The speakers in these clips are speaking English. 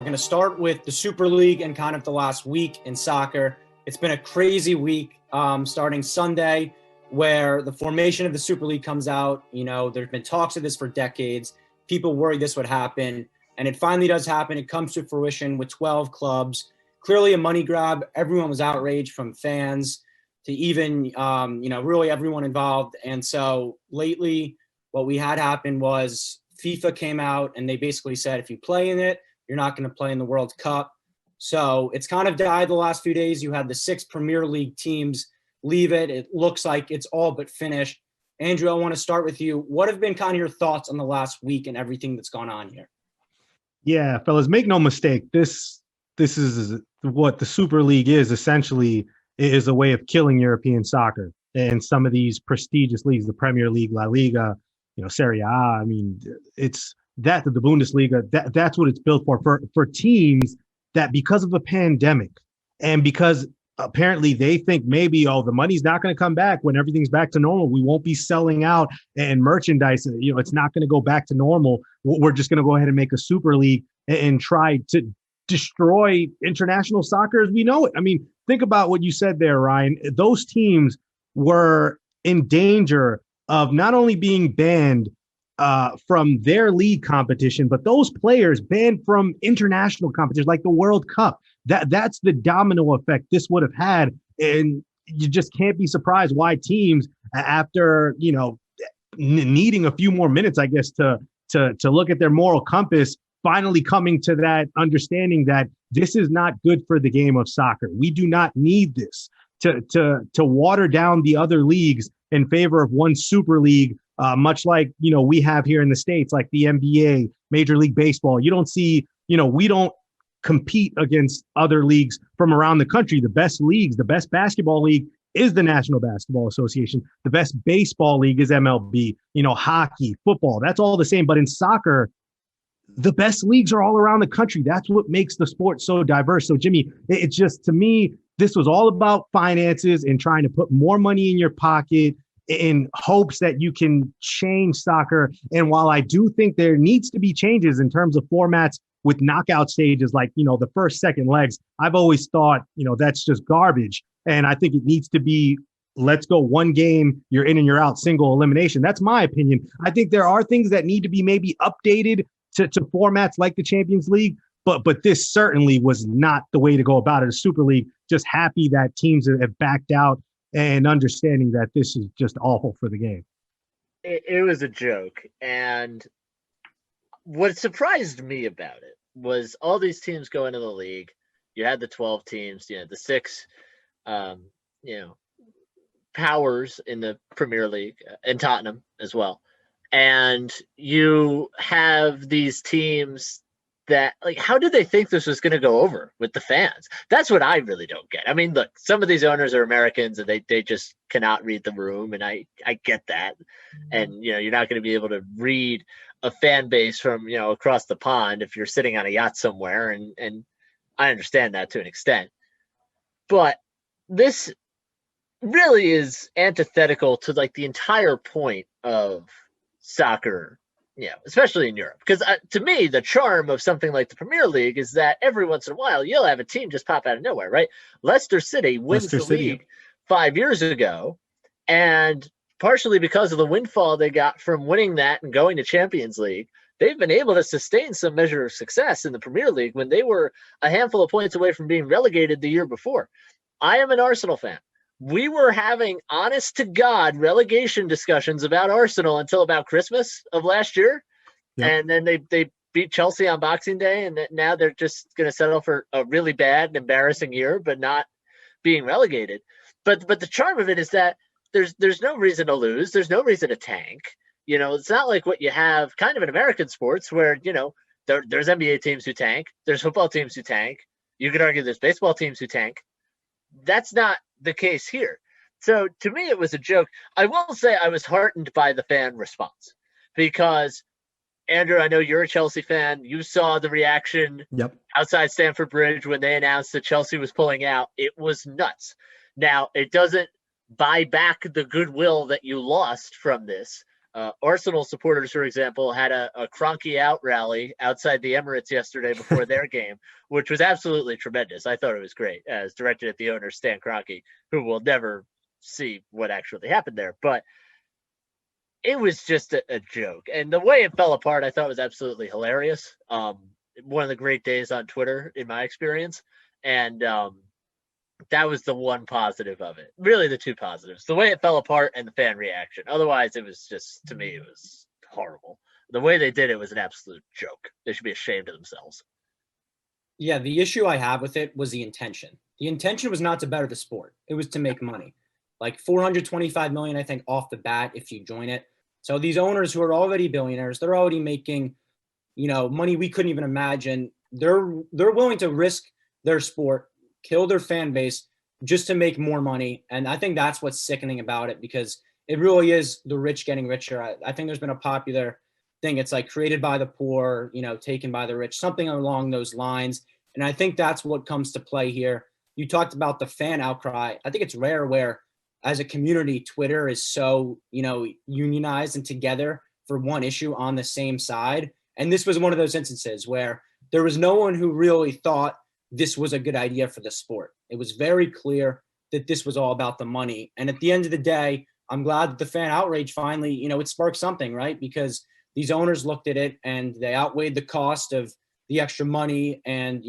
going to start with the Super League and kind of the last week in soccer. It's been a crazy week starting Sunday where the formation of the Super League comes out. You know, there's been talks of this for decades. People worried this would happen, and it finally does happen. It comes to fruition with 12 clubs. Clearly a money grab. Everyone was outraged, from fans to even, really everyone involved. And so lately what we had happen was FIFA came out and they basically said, if you play in it, you're not going to play in the World Cup. So it's kind of died the last few days. You had the 6 Premier League teams leave it. It looks like it's all but finished. Andrew, I want to start with you. What have been kind of your thoughts on the last week and everything that's gone on here? Yeah, fellas, make no mistake. This is what the Super League is. Essentially, is a way of killing European soccer. And some of these prestigious leagues, the Premier League, La Liga, Serie A. I mean, it's that the Bundesliga. That's what it's built for teams that, because of a pandemic and because apparently they think maybe, the money's not going to come back when everything's back to normal. We won't be selling out and merchandise. It's not going to go back to normal. We're just going to go ahead and make a Super League and try to destroy international soccer as we know it. I mean, think about what you said there, Ryan. Those teams were in danger of not only being banned from their league competition, but those players banned from international competitions like the World Cup. That's the domino effect this would have had. And you just can't be surprised why teams, after, needing a few more minutes, I guess, to look at their moral compass, finally coming to that understanding that this is not good for the game of soccer. We do not need this to water down the other leagues in favor of one Super League, much like, we have here in the States, like the NBA, Major League Baseball. You don't see, we don't compete against other leagues from around the country. The best leagues, the best basketball league is the National Basketball Association. The best baseball league is MLB, hockey, football. That's all the same. But in soccer, the best leagues are all around the country. That's what makes the sport so diverse. So, Jimmy, it's just, to me, this was all about finances and trying to put more money in your pocket in hopes that you can change soccer. And while I do think there needs to be changes in terms of formats with knockout stages, like, the first, second legs, I've always thought, that's just garbage. And I think it needs to be, let's go one game, you're in and you're out, single elimination. That's my opinion. I think there are things that need to be maybe updated to formats like the Champions League, but this certainly was not the way to go about it. A Super League, just happy that teams have backed out and understanding that this is just awful for the game. It was a joke. And what surprised me about it was all these teams go into the league. You had the 12 teams, the 6, powers in the Premier League, and Tottenham as well. And you have these teams that, like, how did they think this was going to go over with the fans? That's what I really don't get. I mean, look, some of these owners are Americans and they just cannot read the room. And I get that. And, you're not going to be able to read a fan base from, across the pond if you're sitting on a yacht somewhere. And I understand that to an extent. But this really is antithetical to, like, the entire point of soccer, especially in Europe. Because to me, the charm of something like the Premier League is that every once in a while, you'll have a team just pop out of nowhere, right? Leicester City wins the league 5 years ago, and partially because of the windfall they got from winning that and going to Champions League, they've been able to sustain some measure of success in the Premier League when they were a handful of points away from being relegated the year before. I am an Arsenal fan. We were having honest to God relegation discussions about Arsenal until about Christmas of last year. Yep. And then they beat Chelsea on Boxing Day. And now they're just going to settle for a really bad and embarrassing year, but not being relegated. But the charm of it is that there's no reason to lose. There's no reason to tank. It's not like what you have kind of in American sports where, there's NBA teams who tank. There's football teams who tank. You could argue there's baseball teams who tank. That's not the case here. So to me, it was a joke. I will say I was heartened by the fan response because, Andrew, I know you're a Chelsea fan. You saw the reaction outside Stamford Bridge when they announced that Chelsea was pulling out. It was nuts. Now, it doesn't buy back the goodwill that you lost from this. Arsenal supporters, for example, had a Kroenke out rally outside the Emirates yesterday before their game, which was absolutely tremendous. I thought it was great, as directed at the owner, Stan Kroenke, who will never see what actually happened there. But it was just a joke. And the way it fell apart, I thought was absolutely hilarious. One of the great days on Twitter, in my experience. And that was the one positive of it. Really, the two positives: the way it fell apart and the fan reaction. Otherwise, it was just, to me, it was horrible. The way they did it was an absolute joke. They should be ashamed of themselves. Yeah, the issue I have with it was the intention. The intention was not to better the sport. It was to make money. Like $425 million, I think, off the bat if you join it. So these owners who are already billionaires, they're already making, money we couldn't even imagine. They're willing to risk their sport, kill their fan base just to make more money. And I think that's what's sickening about it, because it really is the rich getting richer. I think there's been a popular thing. It's like created by the poor, taken by the rich, something along those lines. And I think that's what comes to play here. You talked about the fan outcry. I think it's rare where, as a community, Twitter is so, unionized and together for one issue on the same side. And this was one of those instances where there was no one who really thought this was a good idea for the sport. It was very clear that this was all about the money. And at the end of the day, I'm glad that the fan outrage finally, it sparked something, right? Because these owners looked at it and they outweighed the cost of the extra money and,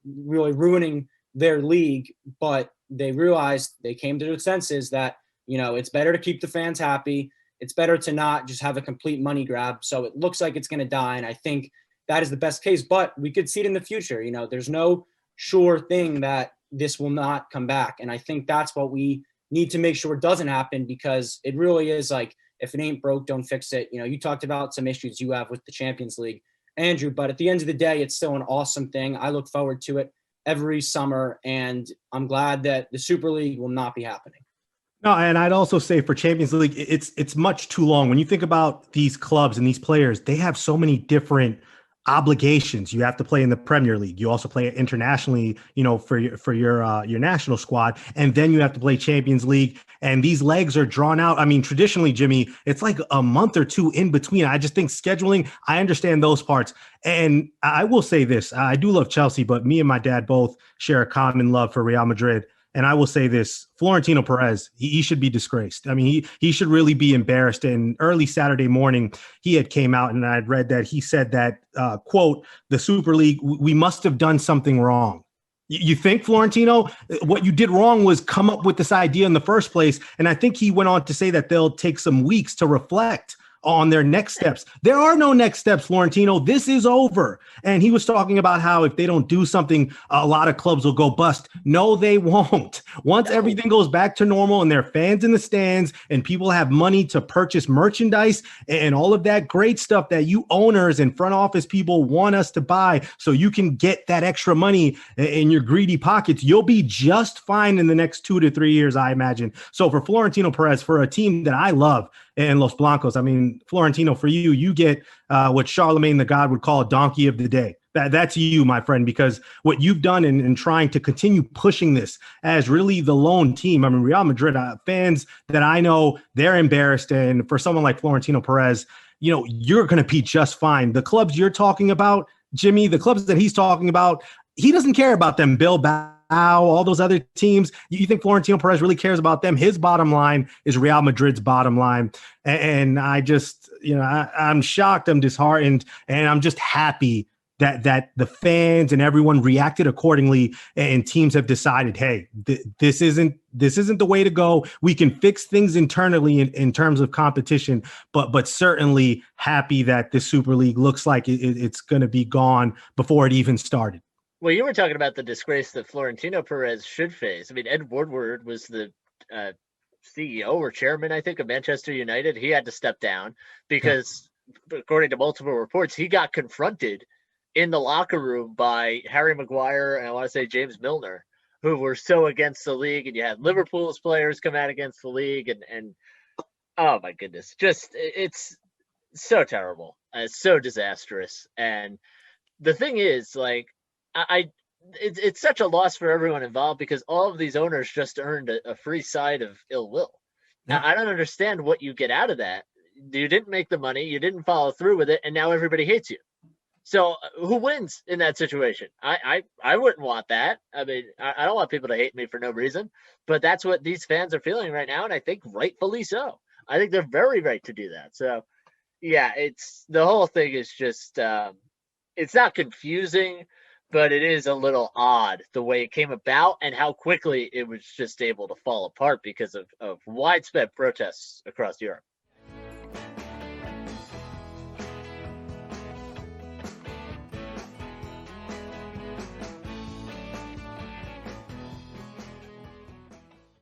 really ruining their league. But they realized, they came to their senses that, it's better to keep the fans happy. It's better to not just have a complete money grab. So it looks like it's going to die. And I think that is the best case, but we could see it in the future. There's no sure thing that this will not come back. And I think that's what we need to make sure doesn't happen, because it really is like, if it ain't broke, don't fix it. You talked about some issues you have with the Champions League, Andrew, but at the end of the day, it's still an awesome thing. I look forward to it every summer, and I'm glad that the Super League will not be happening. No, and I'd also say for Champions League, it's much too long. When you think about these clubs and these players, they have so many different obligations. You have to play in the Premier League. You also play internationally, for your national squad, and then you have to play Champions League. And these legs are drawn out. I mean, traditionally, Jimmy, it's like a month or two in between. I just think scheduling, I understand those parts. And I will say this: I do love Chelsea, but me and my dad both share a common love for Real Madrid. And I will say this: Florentino Perez, he should be disgraced. I mean, he should really be embarrassed. And early Saturday morning, he had came out, and I'd read that he said that, quote, the Super League, we must have done something wrong. You think, Florentino, what you did wrong was come up with this idea in the first place. And I think he went on to say that they'll take some weeks to reflect on their next steps. There are no next steps, Florentino. This is over. And he was talking about how if they don't do something, a lot of clubs will go bust. No, they won't. Once everything goes back to normal and there are fans in the stands and people have money to purchase merchandise and all of that great stuff that you owners and front office people want us to buy so you can get that extra money in your greedy pockets, you'll be just fine in the next 2 to 3 years, I imagine. So for Florentino Perez, for a team that I love, and Los Blancos, I mean, Florentino, for you get what Charlemagne the God would call a donkey of the day. That's you, my friend, because what you've done in trying to continue pushing this as really the lone team. I mean, Real Madrid fans that I know, they're embarrassed. And for someone like Florentino Perez, you're going to be just fine. The clubs you're talking about, Jimmy, the clubs that he's talking about, he doesn't care about them. Bilbao, all those other teams. You think Florentino Perez really cares about them? His bottom line is Real Madrid's bottom line. And I just, I'm shocked, I'm disheartened, and I'm just happy that the fans and everyone reacted accordingly, and teams have decided, hey, this isn't the way to go. We can fix things internally in terms of competition, but certainly happy that the Super League looks like it's going to be gone before it even started. Well, you were talking about the disgrace that Florentino Perez should face. I mean, Ed Woodward was the CEO or chairman, I think, of Manchester United. He had to step down because, according to multiple reports, he got confronted in the locker room by Harry Maguire and I want to say James Milner, who were so against the league. And you had Liverpool's players come out against the league. And oh, my goodness, just it's so terrible. It's so disastrous. And the thing is, like, it's such a loss for everyone involved because all of these owners just earned a free side of ill will. Yeah. Now, I don't understand what you get out of that. You didn't make the money, you didn't follow through with it, and now everybody hates you. So who wins in that situation? I wouldn't want that. I mean, I don't want people to hate me for no reason, but that's what these fans are feeling right now, and I think rightfully so. I think they're very right to do that. So yeah, it's the whole thing is just it's not confusing, but it is a little odd the way it came about and how quickly it was just able to fall apart because of widespread protests across Europe.